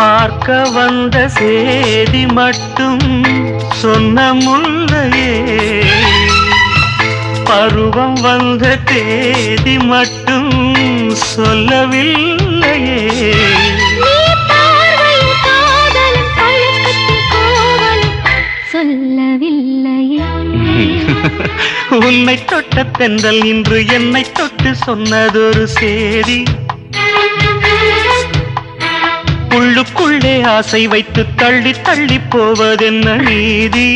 பார்க்க வந்த சேதி மட்டும் சொன்ன முல்லையே, பருவம் வந்த தேதி மட்டும் சொல்லவில்லையே. சொல்லவில்லையே. உன்னை தொட்ட தென்றல் இன்று என்னை தொட்டு சொன்னதொரு சேதி, உள்ளுக்குள்ளே ஆசை வைத்து தள்ளி தள்ளி போவதென்ன நீதி?